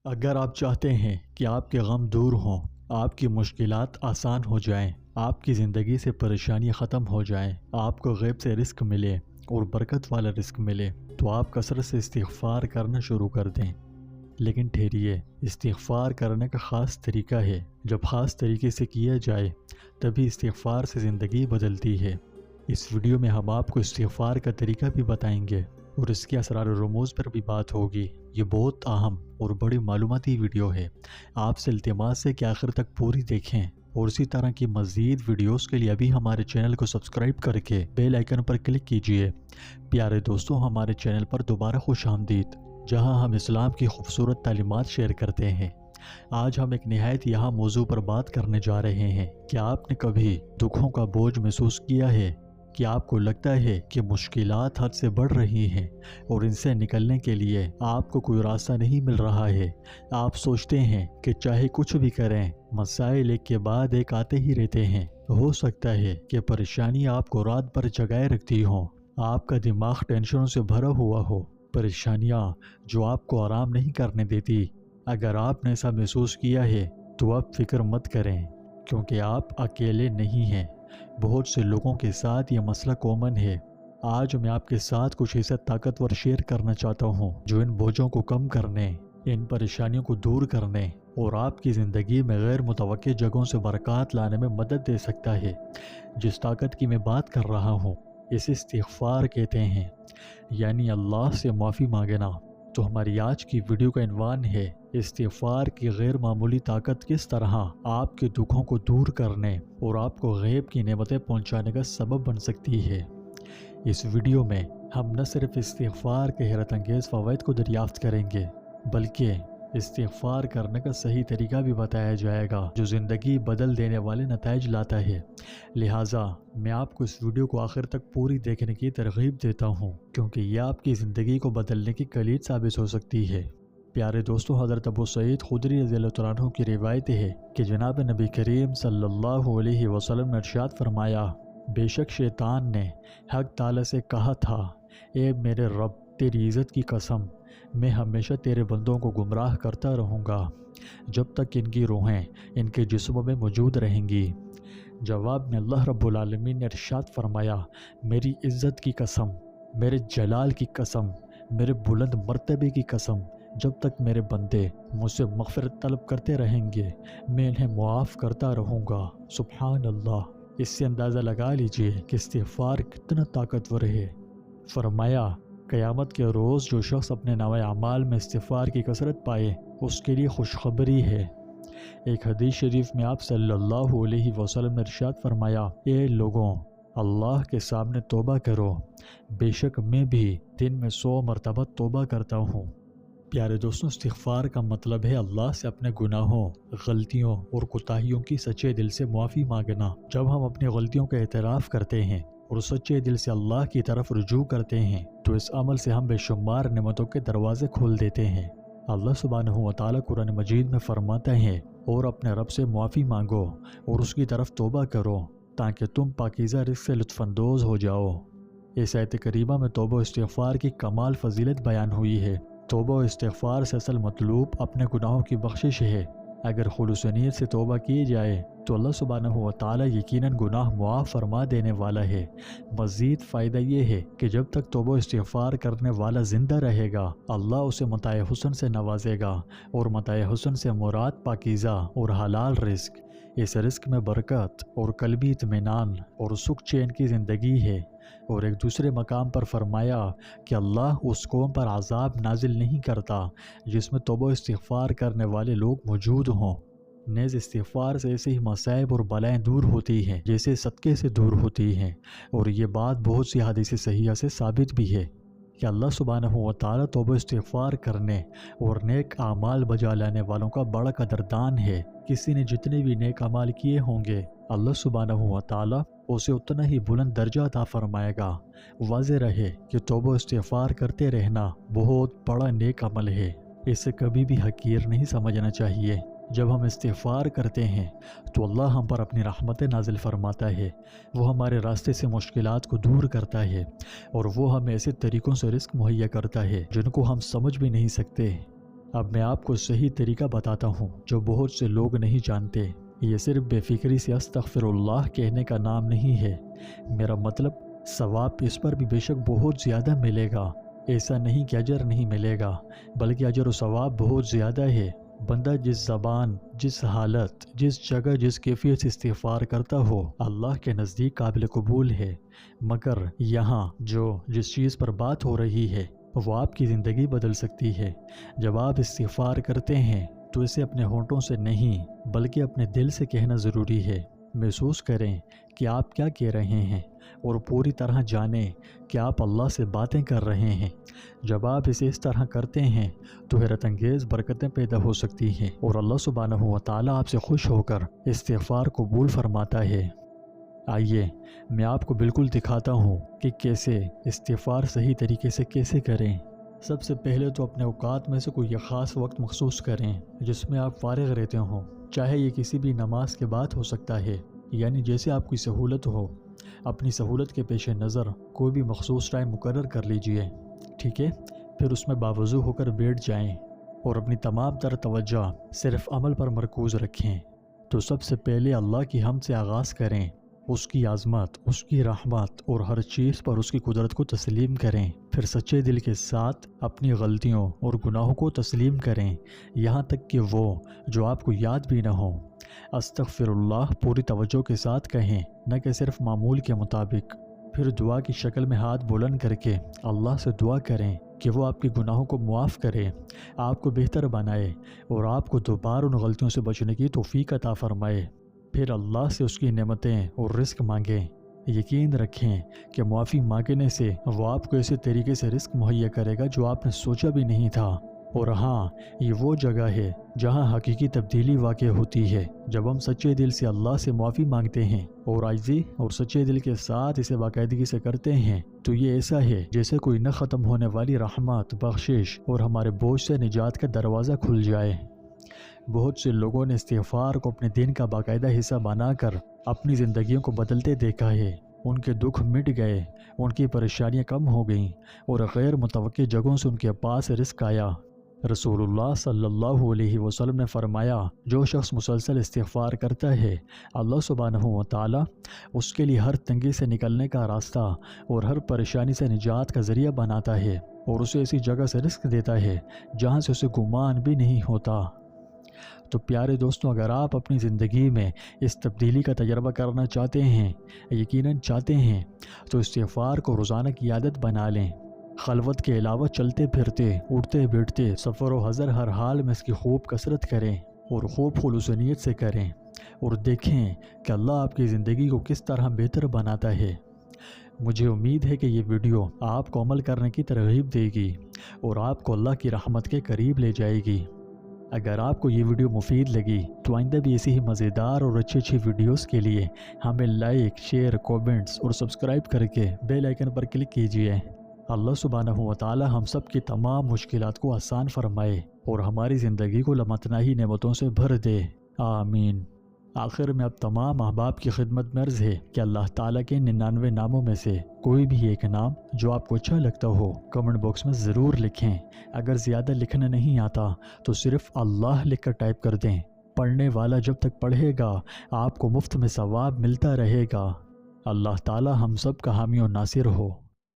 اگر آپ چاہتے ہیں کہ آپ کے غم دور ہوں، آپ کی مشکلات آسان ہو جائیں، آپ کی زندگی سے پریشانی ختم ہو جائیں، آپ کو غیب سے رزق ملے اور برکت والا رزق ملے، تو آپ کثرت سے استغفار کرنا شروع کر دیں۔ لیکن ٹھہریے، استغفار کرنے کا خاص طریقہ ہے۔ جب خاص طریقے سے کیا جائے تبھی استغفار سے زندگی بدلتی ہے۔ اس ویڈیو میں ہم آپ کو استغفار کا طریقہ بھی بتائیں گے اور اس کے اسرار و رموز پر بھی بات ہوگی۔ یہ بہت اہم اور بڑی معلوماتی ویڈیو ہے۔ آپ سے التماس ہے کہ آخر تک پوری دیکھیں اور اسی طرح کی مزید ویڈیوز کے لیے ابھی ہمارے چینل کو سبسکرائب کر کے بیل آئیکن پر کلک کیجئے۔ پیارے دوستوں، ہمارے چینل پر دوبارہ خوش آمدید، جہاں ہم اسلام کی خوبصورت تعلیمات شیئر کرتے ہیں۔ آج ہم ایک نہایت یہاں موضوع پر بات کرنے جا رہے ہیں کہ آپ نے کبھی دکھوں کا بوجھ محسوس کیا ہے کہ آپ کو لگتا ہے کہ مشکلات حد سے بڑھ رہی ہیں اور ان سے نکلنے کے لیے آپ کو کوئی راستہ نہیں مل رہا ہے۔ آپ سوچتے ہیں کہ چاہے کچھ بھی کریں، مسائل ایک کے بعد ایک آتے ہی رہتے ہیں۔ ہو سکتا ہے کہ پریشانی آپ کو رات بھر جگائے رکھتی ہوں، آپ کا دماغ ٹینشنوں سے بھرا ہوا ہو، پریشانیاں جو آپ کو آرام نہیں کرنے دیتی۔ اگر آپ نے ایسا محسوس کیا ہے تو آپ فکر مت کریں، کیونکہ آپ اکیلے نہیں ہیں۔ بہت سے لوگوں کے ساتھ یہ مسئلہ کامن ہے۔ آج میں آپ کے ساتھ کچھ ایسا طاقتور شیئر کرنا چاہتا ہوں جو ان بوجھوں کو کم کرنے، ان پریشانیوں کو دور کرنے اور آپ کی زندگی میں غیر متوقع جگہوں سے برکات لانے میں مدد دے سکتا ہے۔ جس طاقت کی میں بات کر رہا ہوں اسے استغفار کہتے ہیں، یعنی اللہ سے معافی مانگنا۔ تو ہماری آج کی ویڈیو کا عنوان ہے استغفار کی غیر معمولی طاقت کس طرح آپ کے دکھوں کو دور کرنے اور آپ کو غیب کی نعمتیں پہنچانے کا سبب بن سکتی ہے۔ اس ویڈیو میں ہم نہ صرف استغفار کے حیرت انگیز فوائد کو دریافت کریں گے، بلکہ استغفار کرنے کا صحیح طریقہ بھی بتایا جائے گا جو زندگی بدل دینے والے نتائج لاتا ہے۔ لہٰذا میں آپ کو اس ویڈیو کو آخر تک پوری دیکھنے کی ترغیب دیتا ہوں، کیونکہ یہ آپ کی زندگی کو بدلنے کی کلید ثابت ہو سکتی ہے۔ پیارے دوستوں، حضرت ابو سعید خدری رضی اللہ تعالیٰ عنہ کی روایت ہے کہ جناب نبی کریم صلی اللہ علیہ وسلم نے ارشاد فرمایا، بے شک شیطان نے حق تعالیٰ سے کہا تھا، اے میرے رب، تیری عزت کی قسم، میں ہمیشہ تیرے بندوں کو گمراہ کرتا رہوں گا جب تک ان کی روحیں ان کے جسموں میں موجود رہیں گی۔ جواب میں اللہ رب العالمین نے ارشاد فرمایا، میری عزت کی قسم، میرے جلال کی قسم، میرے بلند مرتبے کی قسم، جب تک میرے بندے مجھ سے مغفرت طلب کرتے رہیں گے میں انہیں معاف کرتا رہوں گا۔ سبحان اللہ! اس سے اندازہ لگا لیجئے کہ استغفار کتنا طاقتور ہے۔ فرمایا، قیامت کے روز جو شخص اپنے نامہ اعمال میں استغفار کی کثرت پائے اس کے لیے خوشخبری ہے۔ ایک حدیث شریف میں آپ صلی اللہ علیہ وسلم نے ارشاد فرمایا، اے لوگوں، اللہ کے سامنے توبہ کرو، بے شک میں بھی دن میں 100 مرتبہ توبہ کرتا ہوں۔ پیارے دوستوں، استغفار کا مطلب ہے اللہ سے اپنے گناہوں، غلطیوں اور کوتاہیوں کی سچے دل سے معافی مانگنا۔ جب ہم اپنی غلطیوں کا اعتراف کرتے ہیں اور سچے دل سے اللہ کی طرف رجوع کرتے ہیں تو اس عمل سے ہم بے شمار نعمتوں کے دروازے کھول دیتے ہیں۔ اللہ سبحانہ و تعالیٰ قرآن مجید میں فرماتا ہے، اور اپنے رب سے معافی مانگو اور اس کی طرف توبہ کرو تاکہ تم پاکیزہ رزق سے لطف اندوز ہو جاؤ۔ اس آیت کریمہ میں توبہ و استغفار کی کمال فضیلت بیان ہوئی ہے۔ توبہ و استغفار سے اصل مطلوب اپنے گناہوں کی بخشش ہے۔ اگر خلوص نیت سے توبہ کی جائے تو اللہ سبحانہ و تعالیٰ یقیناً گناہ معاف فرما دینے والا ہے۔ مزید فائدہ یہ ہے کہ جب تک توبہ و استغفار کرنے والا زندہ رہے گا اللہ اسے متاع حسن سے نوازے گا، اور متاع حسن سے مراد پاکیزہ اور حلال رزق۔ اس رزق میں برکت اور قلبی اطمینان اور سکھ چین کی زندگی ہے۔ اور ایک دوسرے مقام پر فرمایا کہ اللہ اس قوم پر عذاب نازل نہیں کرتا جس میں توبہ و استغفار کرنے والے لوگ موجود ہوں۔ نیز استغفار سے ایسے ہی مصائب اور بلائیں دور ہوتی ہیں جیسے صدقے سے دور ہوتی ہیں، اور یہ بات بہت سی حدیث صحیحہ سے ثابت بھی ہے کہ اللہ سبحانہ و تعالیٰ توبہ و استغفار کرنے اور نیک اعمال بجا لانے والوں کا بڑا قدردان ہے۔ کسی نے جتنے بھی نیک اعمال کیے ہوں گے اللہ سبحانہ و تعالیٰ اسے اتنا ہی بلند درجہ عطا فرمائے گا۔ واضح رہے کہ توبہ و استغفار کرتے رہنا بہت بڑا نیک عمل ہے، اسے کبھی بھی حقیر نہیں سمجھنا چاہیے۔ جب ہم استغفار کرتے ہیں تو اللہ ہم پر اپنی رحمتیں نازل فرماتا ہے، وہ ہمارے راستے سے مشکلات کو دور کرتا ہے، اور وہ ہمیں ایسے طریقوں سے رزق مہیا کرتا ہے جن کو ہم سمجھ بھی نہیں سکتے۔ اب میں آپ کو صحیح طریقہ بتاتا ہوں جو بہت سے لوگ نہیں جانتے۔ یہ صرف بے فکری سے استغفر اللہ کہنے کا نام نہیں ہے، میرا مطلب ثواب اس پر بھی بے شک بہت زیادہ ملے گا۔ ایسا نہیں کہ اجر نہیں ملے گا، بلکہ اجر و ثواب بہت زیادہ ہے۔ بندہ جس زبان، جس حالت، جس جگہ، جس کیفیت سے استغفار کرتا ہو اللہ کے نزدیک قابل قبول ہے، مگر یہاں جس چیز پر بات ہو رہی ہے وہ آپ کی زندگی بدل سکتی ہے۔ جب آپ استغفار کرتے ہیں تو اسے اپنے ہونٹوں سے نہیں بلکہ اپنے دل سے کہنا ضروری ہے۔ محسوس کریں کہ آپ کیا کہہ رہے ہیں اور پوری طرح جانیں کہ آپ اللہ سے باتیں کر رہے ہیں۔ جب آپ اسے اس طرح کرتے ہیں تو حیرت انگیز برکتیں پیدا ہو سکتی ہیں اور اللہ سبحانہ و تعالیٰ آپ سے خوش ہو کر استغفار قبول فرماتا ہے۔ آئیے میں آپ کو بالکل دکھاتا ہوں کہ کیسے استغفار صحیح طریقے سے کیسے کریں۔ سب سے پہلے تو اپنے اوقات میں سے کوئی خاص وقت مخصوص کریں جس میں آپ فارغ رہتے ہوں، چاہے یہ کسی بھی نماز کے بعد ہو سکتا ہے، یعنی جیسے آپ کی سہولت ہو۔ اپنی سہولت کے پیش نظر کوئی بھی مخصوص ٹائم مقرر کر لیجئے، ٹھیک ہے؟ پھر اس میں باوضو ہو کر بیٹھ جائیں اور اپنی تمام تر توجہ صرف عمل پر مرکوز رکھیں۔ تو سب سے پہلے اللہ کی حمد سے آغاز کریں، اس کی عظمت، اس کی رحمت اور ہر چیز پر اس کی قدرت کو تسلیم کریں۔ پھر سچے دل کے ساتھ اپنی غلطیوں اور گناہوں کو تسلیم کریں، یہاں تک کہ وہ جو آپ کو یاد بھی نہ ہو۔ استغفر اللہ پوری توجہ کے ساتھ کہیں، نہ کہ صرف معمول کے مطابق۔ پھر دعا کی شکل میں ہاتھ بلند کر کے اللہ سے دعا کریں کہ وہ آپ کے گناہوں کو معاف کرے، آپ کو بہتر بنائے اور آپ کو دوبارہ ان غلطیوں سے بچنے کی توفیق عطا فرمائے۔ پھر اللہ سے اس کی نعمتیں اور رزق مانگیں۔ یقین رکھیں کہ معافی مانگنے سے وہ آپ کو ایسے طریقے سے رزق مہیا کرے گا جو آپ نے سوچا بھی نہیں تھا۔ اور ہاں، یہ وہ جگہ ہے جہاں حقیقی تبدیلی واقع ہوتی ہے، جب ہم سچے دل سے اللہ سے معافی مانگتے ہیں اور عاجزی اور سچے دل کے ساتھ اسے باقاعدگی سے کرتے ہیں تو یہ ایسا ہے جیسے کوئی نہ ختم ہونے والی رحمت، بخشش اور ہمارے بوجھ سے نجات کا دروازہ کھل جائے۔ بہت سے لوگوں نے استغفار کو اپنے دین کا باقاعدہ حصہ بنا کر اپنی زندگیوں کو بدلتے دیکھا ہے۔ ان کے دکھ مٹ گئے، ان کی پریشانیاں کم ہو گئیں اور غیر متوقع جگہوں سے ان کے پاس رزق آیا۔ رسول اللہ صلی اللہ علیہ وسلم نے فرمایا، جو شخص مسلسل استغفار کرتا ہے اللہ سبحانہ و تعالیٰ اس کے لیے ہر تنگی سے نکلنے کا راستہ اور ہر پریشانی سے نجات کا ذریعہ بناتا ہے اور اسے ایسی جگہ سے رزق دیتا ہے جہاں سے اسے گمان بھی نہیں ہوتا۔ تو پیارے دوستوں، اگر آپ اپنی زندگی میں اس تبدیلی کا تجربہ کرنا چاہتے ہیں، یقیناً چاہتے ہیں، تو استغفار کو روزانہ کی عادت بنا لیں۔ خلوت کے علاوہ چلتے پھرتے، اٹھتے بیٹھتے، سفر و حضر ہر حال میں اس کی خوب کثرت کریں اور خوب خلوص نیت سے کریں اور دیکھیں کہ اللہ آپ کی زندگی کو کس طرح بہتر بناتا ہے۔ مجھے امید ہے کہ یہ ویڈیو آپ کو عمل کرنے کی ترغیب دے گی اور آپ کو اللہ کی رحمت کے قریب لے جائے گی۔ اگر آپ کو یہ ویڈیو مفید لگی تو آئندہ بھی ایسی ہی مزیدار اور اچھی ویڈیوز کے لیے ہمیں لائک، شیئر، کومنٹس اور سبسکرائب کر کے بیل آئیکن پر کلک کیجیے۔ اللہ سبحانہ و تعالی ہم سب کی تمام مشکلات کو آسان فرمائے اور ہماری زندگی کو لامتناہی نعمتوں سے بھر دے، آمین۔ آخر میں اب تمام احباب کی خدمت میں عرض ہے کہ اللہ تعالیٰ کے 99 ناموں میں سے کوئی بھی ایک نام جو آپ کو اچھا لگتا ہو کمنٹ باکس میں ضرور لکھیں۔ اگر زیادہ لکھنا نہیں آتا تو صرف اللہ لکھ کر ٹائپ کر دیں، پڑھنے والا جب تک پڑھے گا آپ کو مفت میں ثواب ملتا رہے گا۔ اللہ تعالیٰ ہم سب کا حامی و ناصر ہو۔